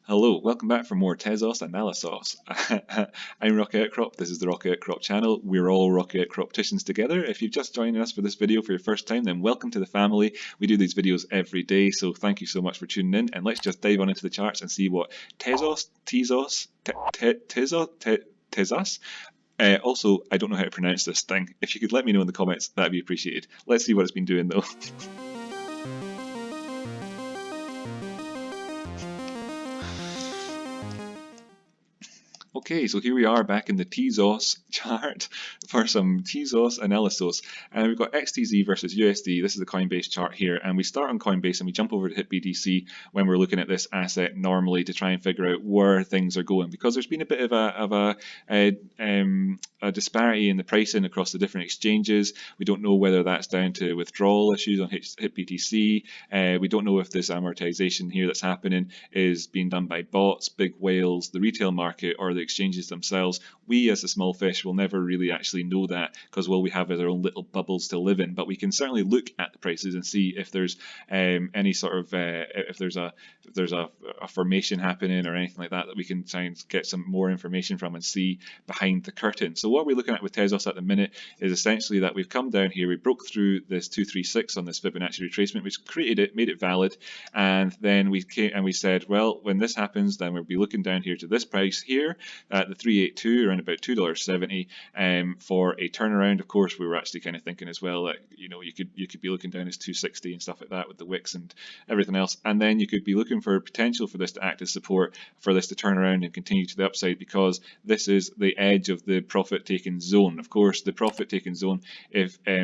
Hello, welcome back for more Tezos analysis. I'm Rocky Outcrop, this is the Rocky Outcrop channel. We're all Rocky Outcropticians together. If you've just joined us for this video for your first time, then welcome to the family. We do these videos every day, so thank you so much for tuning in. And let's just dive on into the charts and see what Tezos. Also, I don't know how to pronounce this thing. If you could let me know in the comments, that'd be appreciated. Let's see what it's been doing though. Okay, so here we are back in the Tezos chart for some Tezos analysis. And we've got XTZ versus USD. This is the Coinbase chart here. And we start on Coinbase and we jump over to HitBTC when we're looking at this asset normally to try and figure out where things are going. Because there's been a bit of a disparity in the pricing across the different exchanges. We don't know whether that's down to withdrawal issues on HitBTC. We don't know if this amortization here that's happening is being done by bots, big whales, the retail market, or the exchanges themselves. We as a small fish will never really actually know that because we have our own little bubbles to live in, but we can certainly look at the prices and see if there's any sort of if there's a formation happening or anything like that we can try and get some more information from and see behind the curtain. So what we're looking at with Tezos at the minute is essentially that we've come down here, we broke through this 236 on this Fibonacci retracement, which created it, made it valid, and then we came and we said, well, when this happens, then we'll be looking down here to this price here at the 382, around about $2.70 for a turnaround. Of course, we were actually kind of thinking as well that you could be looking down as 260 and stuff like that with the wicks and everything else, and then you could be looking for potential for this to act as support, for this to turn around and continue to the upside, because this is the edge of the profit taking zone. Of course, the profit taking zone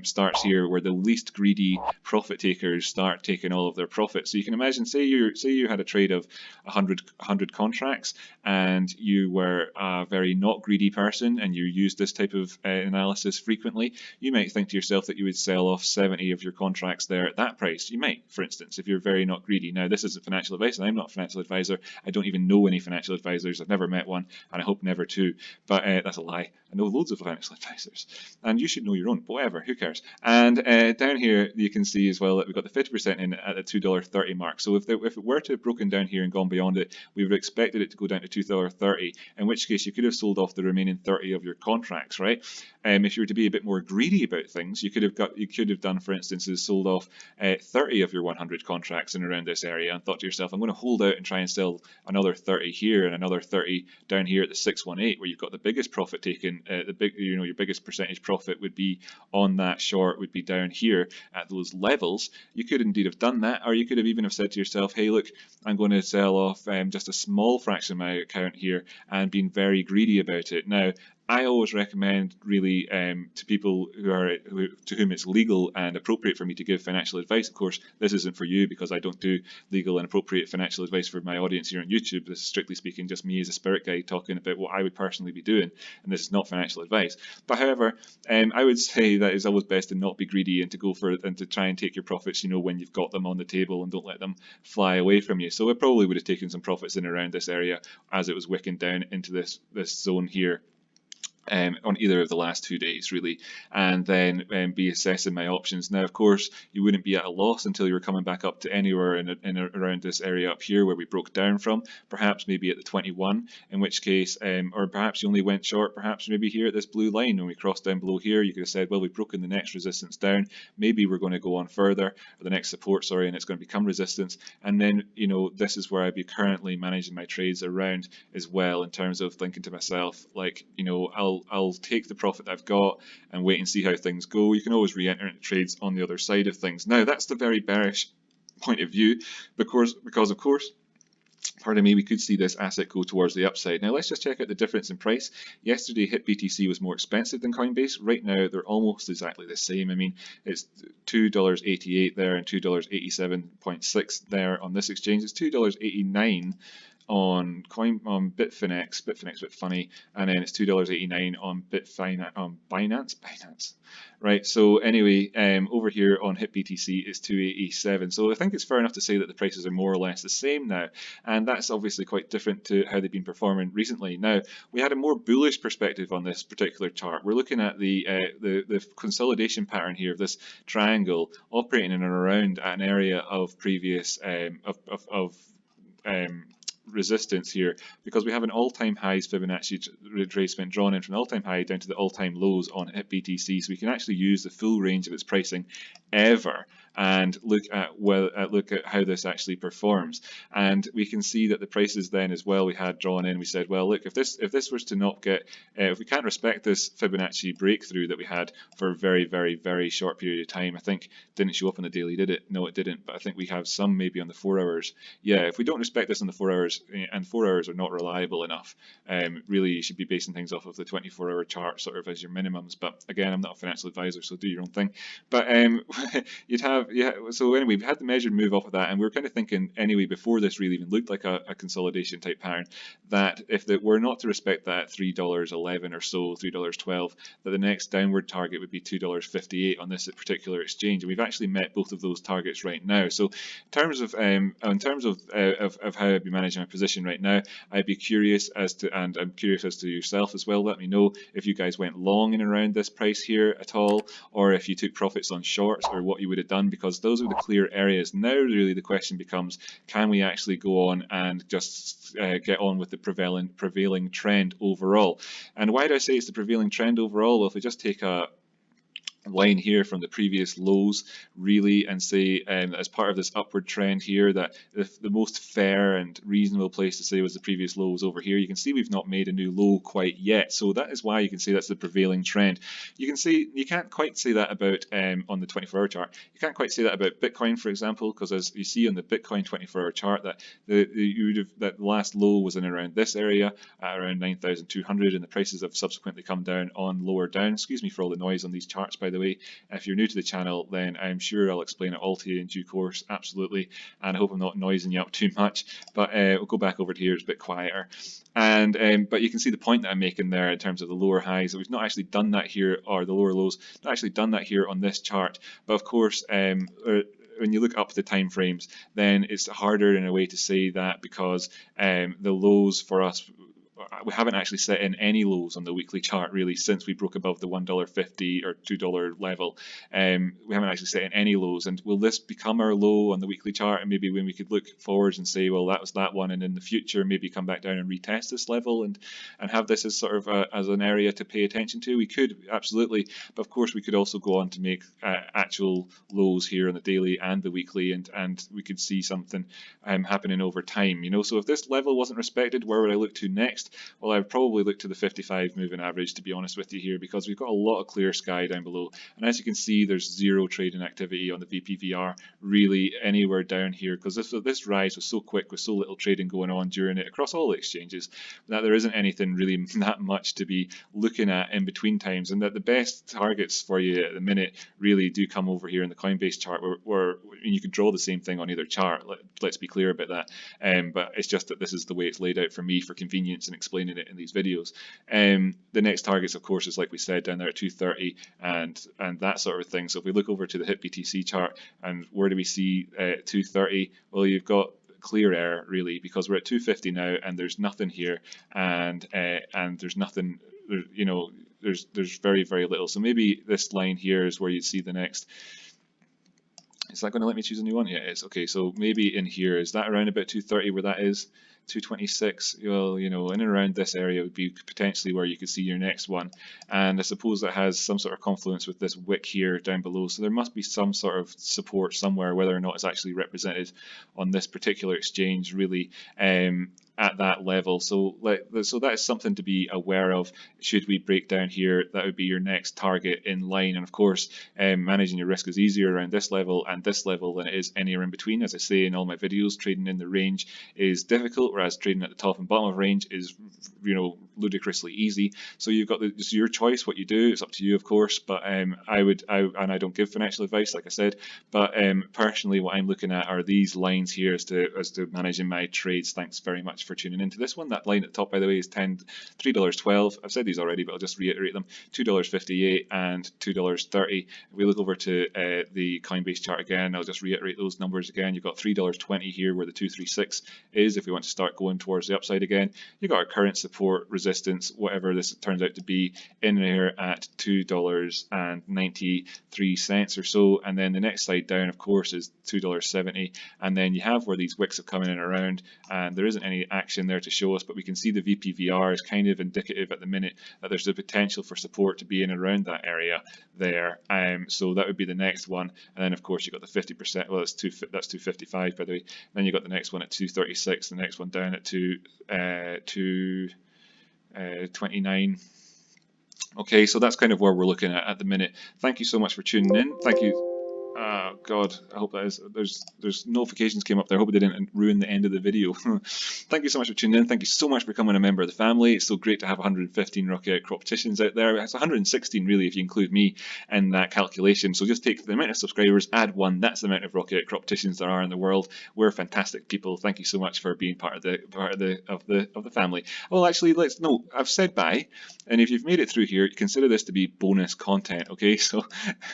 starts here where the least greedy profit takers start taking all of their profits. So you can imagine, say you had a trade of 100 contracts and you were a very not greedy person and you use this type of analysis frequently, you might think to yourself that you would sell off 70 of your contracts there at that price. You might, for instance, if you're very not greedy. Now, this isn't financial advice, and I'm not a financial advisor. I don't even know any financial advisors. I've never met one, and I hope never to. But that's a lie. I know loads of financial advisors, and you should know your own. But whatever, who cares? And down here, you can see as well that we've got the 50% in at the $2.30 mark. So if it were to have broken down here and gone beyond it, we would have expected it to go down to $2.30, in which case you could have sold off the remaining 30 of your contracts, right? If you were to be a bit more greedy about things, you could have done, for instance, is sold off 30 of your 100 contracts in around this area and thought to yourself, I'm going to hold out and try and sell another 30 here and another 30 down here at the 618, where you've got the biggest profit taken. Your biggest percentage profit would be on that short, would be down here at those levels. You could indeed have done that, or you could have even have said to yourself, hey, look, I'm going to sell off just a small fraction of my account here and being very greedy about it. Now, I always recommend really to people to whom it's legal and appropriate for me to give financial advice. Of course, this isn't for you because I don't do legal and appropriate financial advice for my audience here on YouTube. This is strictly speaking just me as a spirit guide talking about what I would personally be doing, and this is not financial advice. But however, I would say that it's always best to not be greedy and to go for it and to try and take your profits, when you've got them on the table, and don't let them fly away from you. So I probably would have taken some profits in around this area as it was wicking down into this zone here. On either of the last 2 days, really, and then be assessing my options. Now, of course, you wouldn't be at a loss until you were coming back up to anywhere in around this area up here where we broke down from, perhaps maybe at the 21, in which case, or perhaps you only went short, perhaps maybe here at this blue line when we crossed down below here, you could have said, well, we've broken the next resistance down, maybe we're going to go on further, or the next support, sorry, and it's going to become resistance, and then, this is where I'd be currently managing my trades around as well, in terms of thinking to myself, like, I'll take the profit that I've got and wait and see how things go. You can always re-enter into trades on the other side of things. Now, that's the very bearish point of view, because of course, pardon me, we could see this asset go towards the upside. Now, let's just check out the difference in price. Yesterday, HitBTC was more expensive than Coinbase. Right now, they're almost exactly the same. I mean, it's $2.88 there and $2.87.6 there on this exchange. It's $2.89 on Bitfinex, Bitfunny, and then it's $2.89 on Binance, right? So anyway, over here on HitBTC is 287. So I think it's fair enough to say that the prices are more or less the same now, and that's obviously quite different to how they've been performing recently. Now, we had a more bullish perspective on this particular chart. We're looking at the consolidation pattern here of this triangle operating in and around an area of previous resistance here, because we have an all-time highs Fibonacci retracement drawn in from the all-time high down to the all-time lows on HitBTC, so we can actually use the full range of its pricing ever and look at how this actually performs. And we can see that the prices then as well we had drawn in, we said, well, look, if this was to not get, if we can't respect this Fibonacci breakthrough that we had for a very, very, very short period of time, I think didn't show up on the daily, did it? No, it didn't, but I think we have some maybe on the 4 hours. Yeah, if we don't respect this on the 4 hours, and 4 hours are not reliable enough, really you should be basing things off of the 24-hour chart sort of as your minimums. But again, I'm not a financial advisor, so do your own thing. But you'd have, yeah, so anyway, we had the measured move off of that, and we were kind of thinking anyway, before this really even looked like a consolidation type pattern, that if it were not to respect that $3.11 or so, $3.12, that the next downward target would be $2.58 on this particular exchange, and we've actually met both of those targets right now. So in terms of how I'd be managing my position right now, I'd be curious as to, and I'm curious as to yourself as well, let me know if you guys went long in and around this price here at all, or if you took profits on shorts, or what you would have done, because those are the clear areas. Now really the question becomes, can we actually go on and just get on with the prevailing trend overall? And why do I say it's the prevailing trend overall? Well, if we just take a line here from the previous lows really and say as part of this upward trend here that the most fair and reasonable place to say was the previous lows over here, you can see we've not made a new low quite yet, so that is why you can say that's the prevailing trend. You can see, you can't quite say that about on the 24-hour chart, you can't quite say that about Bitcoin, for example, because as you see on the Bitcoin 24-hour chart that that last low was in around this area at around 9,200, and the prices have subsequently come down on lower down. Excuse me for all the noise on these charts, by the way. If you're new to the channel, then I'm sure I'll explain it all to you in due course, absolutely, and I hope I'm not noising you up too much, but we'll go back over to here, it's a bit quieter. And but you can see the point that I'm making there in terms of the lower highs, that we've not actually done that here, or the lower lows, not actually done that here on this chart. But of course, when you look up the time frames, then it's harder in a way to say that, because the lows for us, we haven't actually set in any lows on the weekly chart really since we broke above the $1.50 or $2 level. We haven't actually set in any lows, and will this become our low on the weekly chart? And maybe when we could look forwards and say, well, that was that one, and in the future maybe come back down and retest this level and have this as sort of as an area to pay attention to. We could, absolutely, but of course we could also go on to make actual lows here on the daily and the weekly, and we could see something happening over time, you know. So if this level wasn't respected, where would I look to next? Well, I'd probably look to the 55 moving average, to be honest with you here, because we've got a lot of clear sky down below, and as you can see, there's zero trading activity on the VPVR really anywhere down here, because this rise was so quick with so little trading going on during it across all the exchanges that there isn't anything really that much to be looking at in between times, and that the best targets for you at the minute really do come over here in the Coinbase chart, where you could draw the same thing on either chart. Let's be clear about that, but it's just that this is the way it's laid out for me for convenience and explaining it in these videos. The next targets, of course, is like we said down there at 230 and that sort of thing. So if we look over to the HitBTC chart, and where do we see 230? Well, you've got clear air really, because we're at 250 now, and there's nothing here, and there's nothing, you know, there's very, very little. So maybe this line here is where you'd see the next. Is that going to let me choose a new one? Yeah, it is. Okay, so maybe in here, is that around about 230 where that is? 226, well, you know, in and around this area would be potentially where you could see your next one, and I suppose that has some sort of confluence with this wick here down below, so there must be some sort of support somewhere, whether or not it's actually represented on this particular exchange really at that level. So that is something to be aware of. Should we break down here, that would be your next target in line, and of course managing your risk is easier around this level and this level than it is anywhere in between. As I say in all my videos, trading in the range is difficult, whereas trading at the top and bottom of range is, you know, ludicrously easy. So you've got it's your choice what you do, it's up to you of course, but I don't give financial advice like I said, but personally what I'm looking at are these lines here as to managing my trades. Thanks very much for tuning into this one. That line at the top, by the way, is $3.12. I've said these already, but I'll just reiterate them. $2.58 and $2.30. If we look over to the Coinbase chart again, I'll just reiterate those numbers again. You've got $3.20 here where the 236 is if we want to start going towards the upside again. You've got our current support, resistance, whatever this turns out to be, in here at $2.93 or so, and then the next slide down of course is $2.70, and then you have where these wicks have come in and around, and there isn't any action there to show us, but we can see the VPVR is kind of indicative at the minute that there's the potential for support to be in and around that area there. So that would be the next one, and then of course you've got the 50%. Well, that's 255 by the way. Then you've got the next one at 236, the next one down at 229. Okay, so that's kind of where we're looking at the minute. Thank you so much for tuning in. Thank you. Oh God, I hope that is, there's notifications came up there. I hope it didn't ruin the end of the video. Thank you so much for tuning in. Thank you so much for becoming a member of the family. It's so great to have 115 Rocky Outcrop competitions out there. It's 116 really if you include me in that calculation. So just take the amount of subscribers, add one. That's the amount of Rocky Outcrop competitions there are in the world. We're fantastic people. Thank you so much for being part of the family. Well, actually, I've said bye, and if you've made it through here, consider this to be bonus content. Okay, so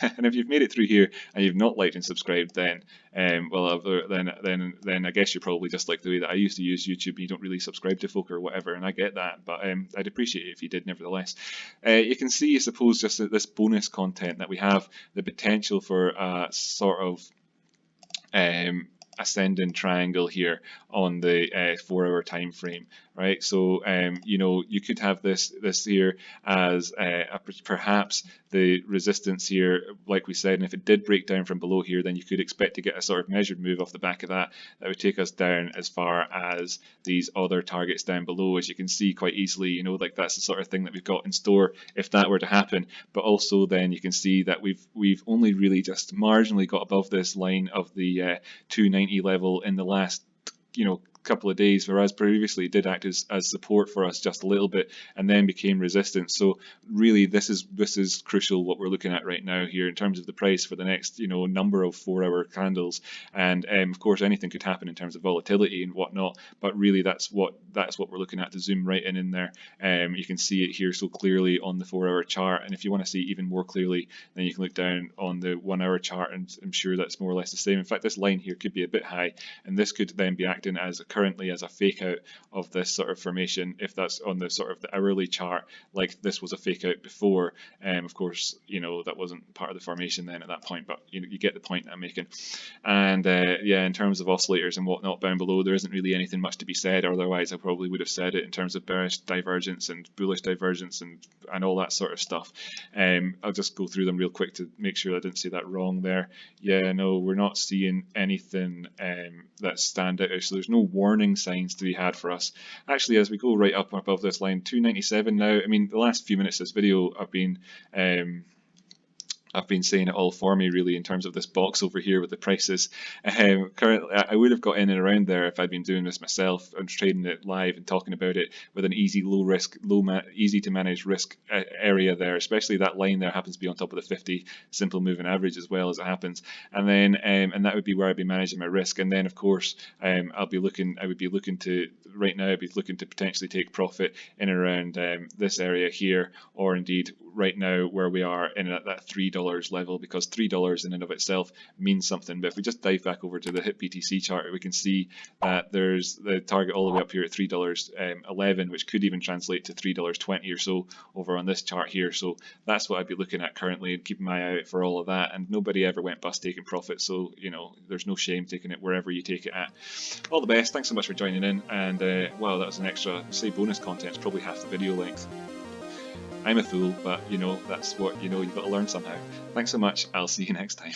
and if you've made it through here and you've not liked and subscribed, then then I guess you're probably just like the way that I used to use YouTube. You don't really subscribe to folk or whatever, and I get that, but I'd appreciate it if you did nevertheless. You can see, I suppose, just this bonus content that we have the potential for a sort of ascending triangle here on the 4-hour time frame, right? So you know, you could have this here as perhaps the resistance here, like we said, and if it did break down from below here, then you could expect to get a sort of measured move off the back of that would take us down as far as these other targets down below, as you can see quite easily. You know, like that's the sort of thing that we've got in store if that were to happen. But also then you can see that we've only really just marginally got above this line of the 290 level in the last, you know, couple of days, whereas previously it did act as support for us just a little bit and then became resistance. So really this is crucial what we're looking at right now here in terms of the price for the next, you know, number of 4-hour candles. And of course anything could happen in terms of volatility and whatnot, but really that's what we're looking at to zoom right in there. You can see it here so clearly on the 4-hour chart, and if you want to see even more clearly, then you can look down on the 1-hour chart, and I'm sure that's more or less the same. In fact, this line here could be a bit high, and this could then be acting as currently as a fake out of this sort of formation, if that's on the sort of the hourly chart, like this was a fake out before. Of course, you know, that wasn't part of the formation then at that point, but you get the point I'm making. And yeah, in terms of oscillators and whatnot down below, there isn't really anything much to be said, otherwise I probably would have said it in terms of bearish divergence and bullish divergence and all that sort of stuff. I'll just go through them real quick to make sure I didn't say that wrong there. Yeah, no, we're not seeing anything that stand out, so there's no warning signs to be had for us. Actually, as we go right up above this line, 297 now, I mean, the last few minutes of this video I've been saying it all for me really in terms of this box over here with the prices. Currently, I would have got in and around there if I'd been doing this myself and trading it live and talking about it with an easy, low risk, easy to manage risk area there. Especially that line there happens to be on top of the 50 simple moving average as well as it happens, and then and that would be where I'd be managing my risk. And then of course I would be looking to right now I'd be looking to potentially take profit in and around this area here, or indeed right now where we are in at that $3 level, because $3 in and of itself means something. But if we just dive back over to the HitBTC chart, we can see that there's the target all the way up here at $3.11, which could even translate to $3.20 or so over on this chart here. So that's what I'd be looking at currently and keeping my eye out for all of that. And nobody ever went bust taking profit, so you know, there's no shame taking it wherever you take it at. All the best. Thanks so much for joining in, and wow, that was an extra, say, bonus content. It's probably half the video length. I'm a fool, but you know, that's what, you know, you've got to learn somehow. Thanks so much. I'll see you next time.